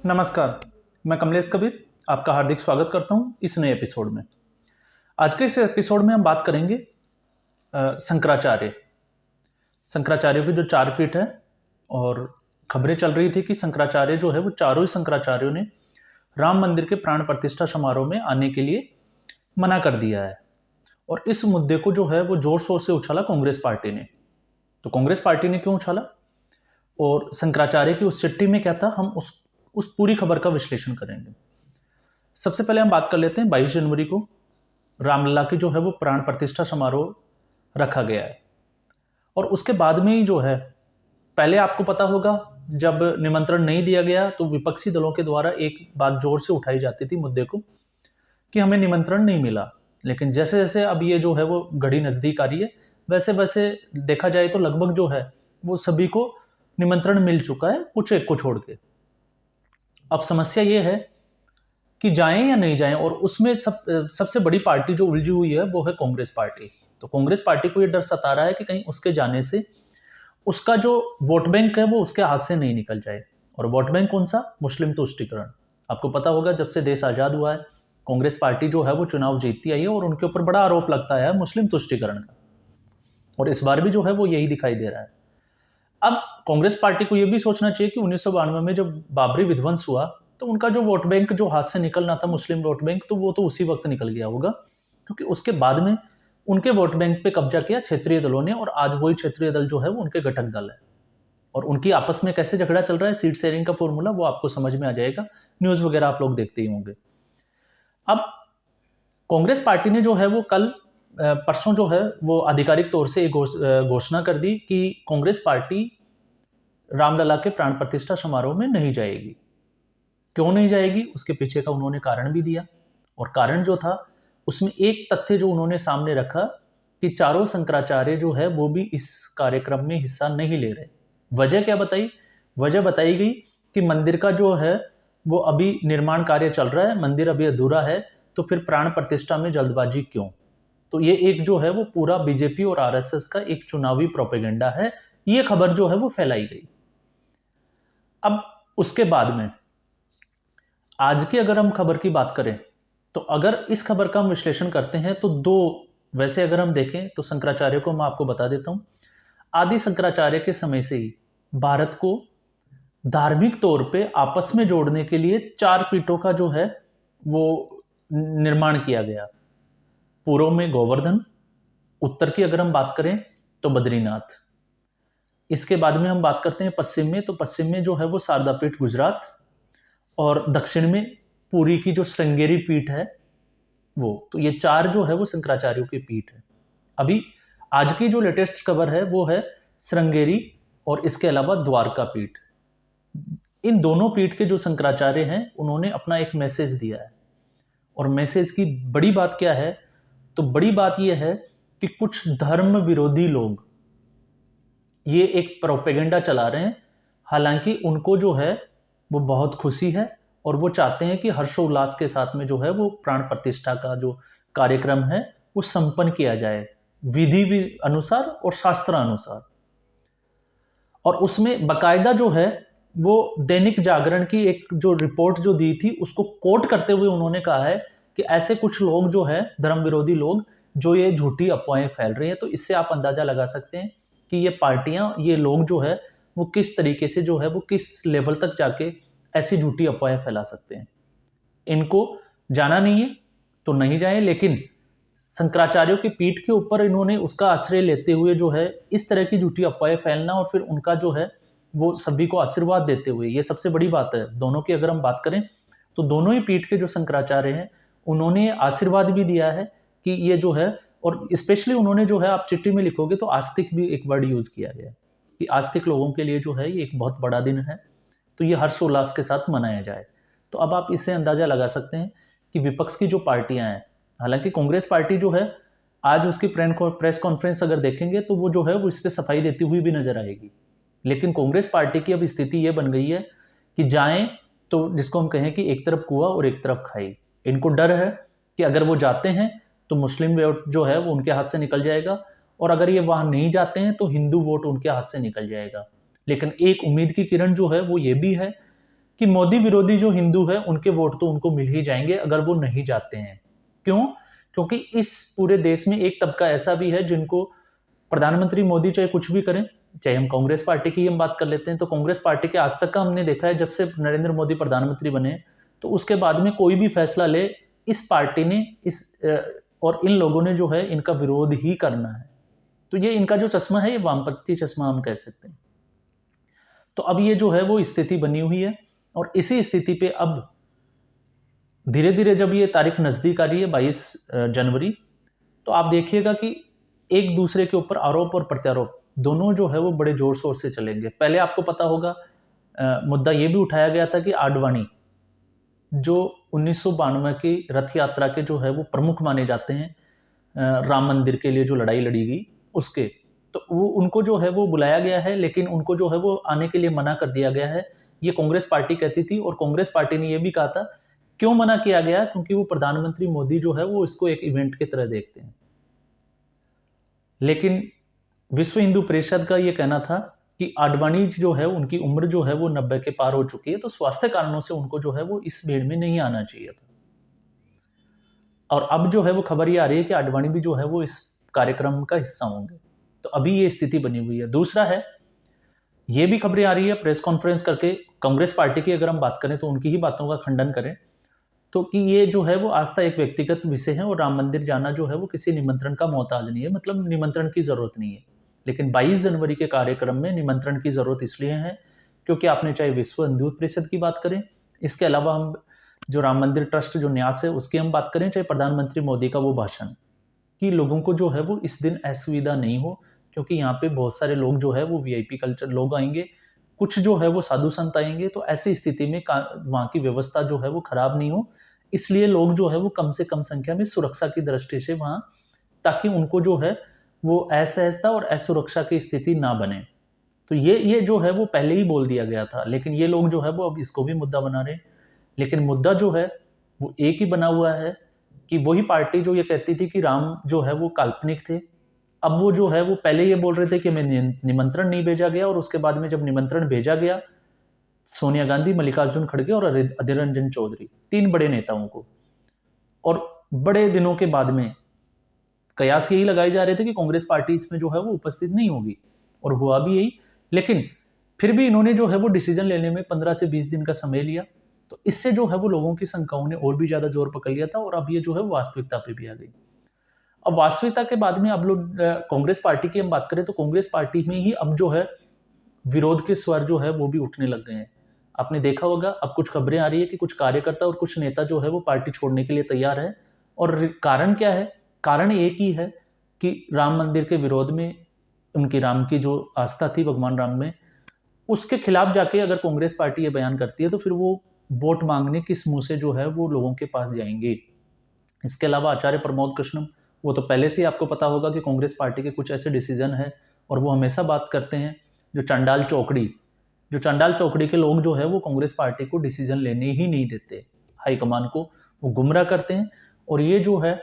नमस्कार, मैं कमलेश कबीर आपका हार्दिक स्वागत करता हूं इस नए एपिसोड में। आज के इस एपिसोड में हम बात करेंगे शंकराचार्य। शंकराचार्य की जो 4 पीठ है और खबरें चल रही थी कि शंकराचार्य जो है वो चारों ही शंकराचार्यों ने राम मंदिर के प्राण प्रतिष्ठा समारोह में आने के लिए मना कर दिया है। और इस मुद्दे को जो है वो जोर शोर से उछाला कांग्रेस पार्टी ने। तो कांग्रेस पार्टी ने क्यों उछाला और शंकराचार्य की उस चिट्ठी में क्या था, हम उस पूरी खबर का विश्लेषण करेंगे। सबसे पहले हम बात कर लेते हैं 22 जनवरी को रामलला की जो है वो प्राण प्रतिष्ठा समारोह रखा गया है। और उसके बाद में ही जो है, पहले आपको पता होगा जब निमंत्रण नहीं दिया गया तो विपक्षी दलों के द्वारा एक बात जोर से उठाई जाती थी मुद्दे को कि हमें निमंत्रण नहीं मिला। लेकिन जैसे जैसे अब ये जो है वो घड़ी नज़दीक आ रही है, वैसे वैसे देखा जाए तो लगभग जो है वो सभी को निमंत्रण मिल चुका है, कुछ एक को छोड़ के। अब समस्या ये है कि जाएं या नहीं जाएं, और उसमें सबसे बड़ी पार्टी जो उलझी हुई है वो है कांग्रेस पार्टी। तो कांग्रेस पार्टी को ये डर सता रहा है कि कहीं उसके जाने से उसका जो वोट बैंक है वो उसके हाथ से नहीं निकल जाए। और वोट बैंक कौन सा? मुस्लिम तुष्टीकरण। आपको पता होगा जब से देश आज़ाद हुआ है कांग्रेस पार्टी जो है वो चुनाव जीतती आई है और उनके ऊपर बड़ा आरोप लगता है मुस्लिम तुष्टीकरण का। और इस बार भी जो है वो यही दिखाई दे रहा है। अब कांग्रेस पार्टी को यह भी सोचना चाहिए कि 1992 में जब बाबरी विध्वंस हुआ तो उनका जो वोट बैंक जो हाथ से निकलना था, मुस्लिम वोट बैंक, तो वो तो उसी वक्त निकल गया होगा, क्योंकि उसके बाद में उनके वोट बैंक पे कब्जा किया क्षेत्रीय दलों ने। और आज वही क्षेत्रीय दल जो है वो उनके घटक दल है। और उनकी आपस में कैसे झगड़ा चल रहा है, सीट शेयरिंग का फॉर्मूला, वो आपको समझ में आ जाएगा। न्यूज़ वगैरह आप लोग देखते ही होंगे। अब कांग्रेस पार्टी ने जो है वो कल परसों जो है वो आधिकारिक तौर से एक घोषणा कर दी कि कांग्रेस पार्टी रामलला के प्राण प्रतिष्ठा समारोह में नहीं जाएगी। क्यों नहीं जाएगी, उसके पीछे का उन्होंने कारण भी दिया। और कारण जो था उसमें एक तथ्य जो उन्होंने सामने रखा कि चारों शंकराचार्य जो है वो भी इस कार्यक्रम में हिस्सा नहीं ले रहे। वजह क्या बताई? वजह बताई गई कि मंदिर का जो है वो अभी निर्माण कार्य चल रहा है, मंदिर अभी अधूरा है, तो फिर प्राण प्रतिष्ठा में जल्दबाजी क्यों? तो ये एक जो है वो पूरा बीजेपी और आरएसएस का एक चुनावी प्रोपेगेंडा है। ये खबर जो है वो फैलाई गई। अब उसके बाद में आज की अगर हम खबर की बात करें तो अगर इस खबर का हम विश्लेषण करते हैं तो वैसे अगर हम देखें तो शंकराचार्य को मैं आपको बता देता हूं, आदि शंकराचार्य के समय से ही भारत को धार्मिक तौर पे आपस में जोड़ने के लिए 4 पीठों का जो है वो निर्माण किया गया। पूर्व में गोवर्धन, उत्तर की अगर हम बात करें तो बद्रीनाथ, इसके बाद में हम बात करते हैं पश्चिम में, तो पश्चिम में जो है वो शारदा पीठ गुजरात, और दक्षिण में पुरी की जो श्रृंगेरी पीठ है वो। तो ये 4 जो है वो शंकराचार्यों की पीठ है। अभी आज की जो लेटेस्ट खबर है वो है श्रृंगेरी और इसके अलावा द्वारका पीठ। इन दोनों पीठ के जो शंकराचार्य हैं उन्होंने अपना एक मैसेज दिया है। और मैसेज की बड़ी बात क्या है? तो बड़ी बात यह है कि कुछ धर्म विरोधी लोग ये एक प्रोपेगेंडा चला रहे हैं। हालांकि उनको जो है वो बहुत खुशी है और वो चाहते हैं कि हर्षोल्लास के साथ में जो है वो प्राण प्रतिष्ठा का जो कार्यक्रम है वो संपन्न किया जाए विधि अनुसार और शास्त्र अनुसार। और उसमें बकायदा जो है वो दैनिक जागरण की एक जो रिपोर्ट जो दी थी उसको कोट करते हुए उन्होंने कहा है कि ऐसे कुछ लोग जो है धर्म विरोधी लोग जो ये झूठी अफवाहें फैल रही हैं। तो इससे आप अंदाजा लगा सकते हैं कि ये पार्टियां, ये लोग जो है वो किस तरीके से जो है वो किस लेवल तक जाके ऐसी झूठी अफवाहें फैला सकते हैं। इनको जाना नहीं है तो नहीं जाए, लेकिन शंकराचार्यों की पीठ के ऊपर इन्होंने उसका आश्रय लेते हुए जो है इस तरह की झूठी अफवाहें फैलना और फिर उनका जो है वो सभी को आशीर्वाद देते हुए, ये सबसे बड़ी बात है दोनों की। अगर हम बात करें तो दोनों ही पीठ के जो शंकराचार्य हैं उन्होंने आशीर्वाद भी दिया है कि ये जो है, और स्पेशली उन्होंने जो है, आप चिट्ठी में लिखोगे तो आस्तिक भी एक वर्ड यूज किया गया कि आस्तिक लोगों के लिए जो है ये एक बहुत बड़ा दिन है, तो ये हर्षोल्लास के साथ मनाया जाए। तो अब आप इससे अंदाजा लगा सकते हैं कि विपक्ष की जो पार्टियां हैं, हालांकि कांग्रेस पार्टी जो है आज उसकी प्रेस कॉन्फ्रेंस अगर देखेंगे तो वो जो है वो इस पर सफाई देती हुई भी नजर आएगी। लेकिन कांग्रेस पार्टी की अब स्थिति ये बन गई है कि जाएं तो जिसको हम कहें कि एक तरफ कुआं और एक तरफ खाई। इनको डर है कि अगर वो जाते हैं तो मुस्लिम वोट जो है वो उनके हाथ से निकल जाएगा, और अगर ये वहां नहीं जाते हैं तो हिंदू वोट उनके हाथ से निकल जाएगा। लेकिन एक उम्मीद की किरण जो है वो ये भी है कि मोदी विरोधी जो हिंदू है उनके वोट तो उनको मिल ही जाएंगे अगर वो नहीं जाते हैं। क्यों? क्योंकि इस पूरे देश में एक तबका ऐसा भी है जिनको प्रधानमंत्री मोदी चाहे कुछ भी करें, चाहे हम कांग्रेस पार्टी की हम बात कर लेते हैं, तो कांग्रेस पार्टी के आज तक का हमने देखा है, जब से नरेंद्र मोदी प्रधानमंत्री बने तो उसके बाद में कोई भी फैसला ले, इस पार्टी ने और इन लोगों ने जो है इनका विरोध ही करना है। तो ये इनका जो चश्मा है ये वामपंथी चश्मा हम कह सकते हैं। तो अब ये जो है वो स्थिति बनी हुई है और इसी स्थिति पे अब धीरे धीरे जब ये तारीख नज़दीक आ रही है 22 जनवरी, तो आप देखिएगा कि एक दूसरे के ऊपर आरोप और प्रत्यारोप दोनों जो है वो बड़े जोर शोर से चलेंगे। पहले आपको पता होगा मुद्दा ये भी उठाया गया था कि आडवाणी जो 1992 की रथ यात्रा के जो है वो प्रमुख माने जाते हैं, राम मंदिर के लिए जो लड़ाई लड़ी गई उसके, तो वो उनको जो है वो बुलाया गया है, लेकिन उनको जो है वो आने के लिए मना कर दिया गया है। ये कांग्रेस पार्टी कहती थी और कांग्रेस पार्टी ने ये भी कहा था। क्यों मना किया गया? क्योंकि वो प्रधानमंत्री मोदी जो है वो इसको एक इवेंट की तरह देखते हैं। लेकिन विश्व हिंदू परिषद का ये कहना था कि आडवाणी जो है उनकी उम्र जो है वो 90 के पार हो चुकी है, तो स्वास्थ्य कारणों से उनको जो है वो इस भीड़ में नहीं आना चाहिए था। और अब जो है वो खबर ये आ रही है कि आडवाणी भी जो है वो इस कार्यक्रम का हिस्सा होंगे। तो अभी ये स्थिति बनी हुई है। दूसरा है, ये भी खबरें आ रही है प्रेस कॉन्फ्रेंस करके कांग्रेस पार्टी की अगर हम बात करें तो उनकी ही बातों का खंडन करें तो कि ये जो है वो आस्था एक व्यक्तिगत विषय है और राम मंदिर जाना जो है वो किसी निमंत्रण का मोहताज नहीं है, मतलब निमंत्रण की जरूरत नहीं है। लेकिन 22 जनवरी के कार्यक्रम में निमंत्रण की जरूरत इसलिए है क्योंकि आपने चाहे विश्व हिंदू परिषद की बात करें, इसके अलावा हम जो राम मंदिर ट्रस्ट जो न्यास है उसकी हम बात करें, चाहे प्रधानमंत्री मोदी का वो भाषण, कि लोगों को जो है वो इस दिन असुविधा नहीं हो, क्योंकि यहाँ पे बहुत सारे लोग जो है वो वीआईपी कल्चर लोग आएंगे, कुछ जो है वो साधु संत आएंगे, तो ऐसी स्थिति में वहाँ की व्यवस्था जो है वो खराब नहीं हो, इसलिए लोग जो है वो कम से कम संख्या में सुरक्षा की दृष्टि से वहाँ, ताकि उनको जो है वो असहजता और असुरक्षा की स्थिति ना बने। तो ये जो है वो पहले ही बोल दिया गया था, लेकिन ये लोग जो है वो अब इसको भी मुद्दा बना रहे हैं। लेकिन मुद्दा जो है वो एक ही बना हुआ है कि वही पार्टी जो ये कहती थी कि राम जो है वो काल्पनिक थे, अब वो जो है वो पहले ये बोल रहे थे कि हमें निमंत्रण नहीं भेजा गया, और उसके बाद में जब निमंत्रण भेजा गया सोनिया गांधी, मल्लिकार्जुन खड़गे और अधीर रंजन चौधरी, 3 बड़े नेताओं को, और बड़े दिनों के बाद में कयास यही लगाए जा रहे थे कि कांग्रेस पार्टी इसमें जो है वो उपस्थित नहीं होगी, और हुआ भी यही। लेकिन फिर भी इन्होंने जो है वो डिसीजन लेने में 15 से 20 दिन का समय लिया, तो इससे जो है वो लोगों की शंकाओं ने और भी ज्यादा जोर पकड़ लिया था, और अब ये जो है वो वास्तविकता पे भी आ गई। अब वास्तविकता के बाद में अब लोग कांग्रेस पार्टी की हम बात करें तो कांग्रेस पार्टी में ही अब जो है विरोध के स्वर जो है वो भी उठने लग गए हैं। आपने देखा होगा अब कुछ खबरें आ रही है कि कुछ कार्यकर्ता और कुछ नेता जो है वो पार्टी छोड़ने के लिए तैयार है, और कारण क्या है? कारण एक ही है कि राम मंदिर के विरोध में, उनकी राम की जो आस्था थी भगवान राम में, उसके खिलाफ जाके अगर कांग्रेस पार्टी ये बयान करती है तो फिर वो वोट मांगने किस मुंह से जो है वो लोगों के पास जाएंगे। इसके अलावा आचार्य प्रमोद कृष्णम, वो तो पहले से ही आपको पता होगा कि कांग्रेस पार्टी के कुछ ऐसे डिसीजन है और वो हमेशा बात करते हैं, जो चांडाल चौकड़ी के लोग जो है वो कांग्रेस पार्टी को डिसीजन लेने ही नहीं देते, हाईकमान को वो गुमराह करते हैं। और ये जो है,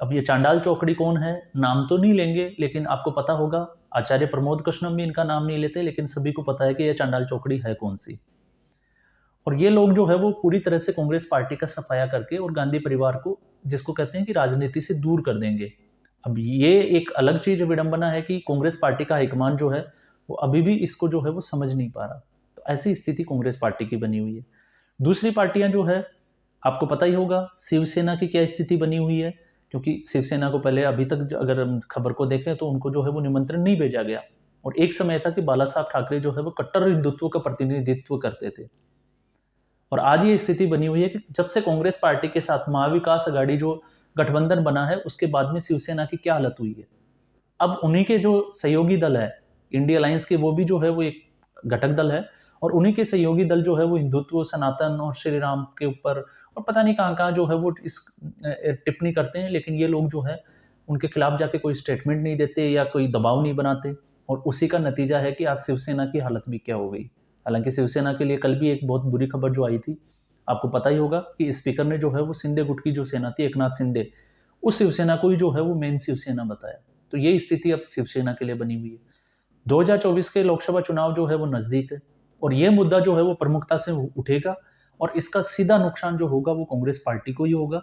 अब ये चांडाल चौकड़ी कौन है, नाम तो नहीं लेंगे, लेकिन आपको पता होगा आचार्य प्रमोद कृष्णम भी इनका नाम नहीं लेते, लेकिन सभी को पता है कि ये चांडाल चौकड़ी है कौन सी। और ये लोग जो है वो पूरी तरह से कांग्रेस पार्टी का सफाया करके और गांधी परिवार को, जिसको कहते हैं कि राजनीति से दूर कर देंगे। अब ये एक अलग चीज विडंबना है कि कांग्रेस पार्टी का हाईकमान जो है वो अभी भी इसको जो है वो समझ नहीं पा रहा। तो ऐसी स्थिति कांग्रेस पार्टी की बनी हुई है। दूसरी पार्टियां जो है, आपको पता ही होगा शिवसेना की क्या स्थिति बनी हुई है, क्योंकि शिवसेना को पहले अभी तक अगर हम खबर को देखें तो उनको जो है वो निमंत्रण नहीं भेजा गया, और एक समय था कि बाला साहब ठाकरे जो है वो कट्टर हिंदुत्व का प्रतिनिधित्व करते थे। और आज ये स्थिति बनी हुई है कि जब से कांग्रेस पार्टी के साथ महाविकास अघाड़ी जो गठबंधन बना है, उसके बाद में शिवसेना की क्या हालत हुई है। अब उन्हीं के जो सहयोगी दल है इंडिया अलायंस के, वो भी जो है वो एक घटक दल है, और उन्हीं के सहयोगी दल जो है वो हिंदुत्व, सनातन और श्री राम के ऊपर और पता नहीं कहाँ कहाँ जो है वो इस टिप्पणी करते हैं, लेकिन ये लोग जो है उनके खिलाफ जाके कोई स्टेटमेंट नहीं देते या कोई दबाव नहीं बनाते, और उसी का नतीजा है कि आज शिवसेना की हालत भी क्या हो गई। हालांकि शिवसेना के लिए कल भी एक बहुत बुरी खबर जो आई थी, आपको पता ही होगा कि स्पीकर ने जो है वो शिंदे गुट की जो सेना थी, एकनाथ शिंदे, उस शिवसेना को ही जो है वो मेन शिवसेना बताया। तो ये स्थिति अब शिवसेना के लिए बनी हुई है। 2024 के लोकसभा चुनाव जो है वो नजदीक है, और ये मुद्दा जो है वो प्रमुखता से उठेगा और इसका सीधा नुकसान जो होगा वो कांग्रेस पार्टी को ही होगा।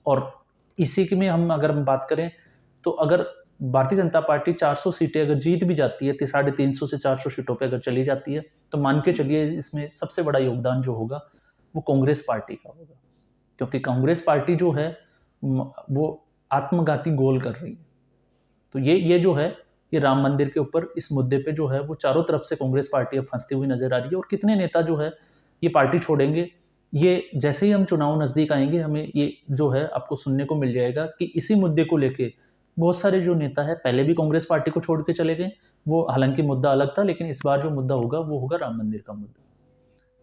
और इसी की में अगर हम बात करें तो अगर भारतीय जनता पार्टी 400 सीटें अगर जीत भी जाती है, 350 से 400 सीटों पे अगर चली जाती है, तो मान के चलिए इसमें सबसे बड़ा योगदान जो होगा वो कांग्रेस पार्टी का होगा, क्योंकि कांग्रेस पार्टी जो है वो आत्मघाती गोल कर रही है। तो ये जो है ये राम मंदिर के ऊपर इस मुद्दे पे जो है वो चारों तरफ से कांग्रेस पार्टी अब फंसती हुई नजर आ रही है। और कितने नेता जो है ये पार्टी छोड़ेंगे, ये जैसे ही हम चुनाव नजदीक आएंगे हमें ये जो है आपको सुनने को मिल जाएगा कि इसी मुद्दे को लेके बहुत सारे जो नेता है पहले भी कांग्रेस पार्टी को छोड़ के चले गए। वो हालांकि मुद्दा अलग था, लेकिन इस बार जो मुद्दा होगा वो होगा राम मंदिर का मुद्दा।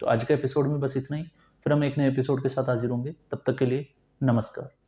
तो आज के एपिसोड में बस इतना ही, फिर हम एक नए एपिसोड के साथ हाजिर होंगे। तब तक के लिए नमस्कार।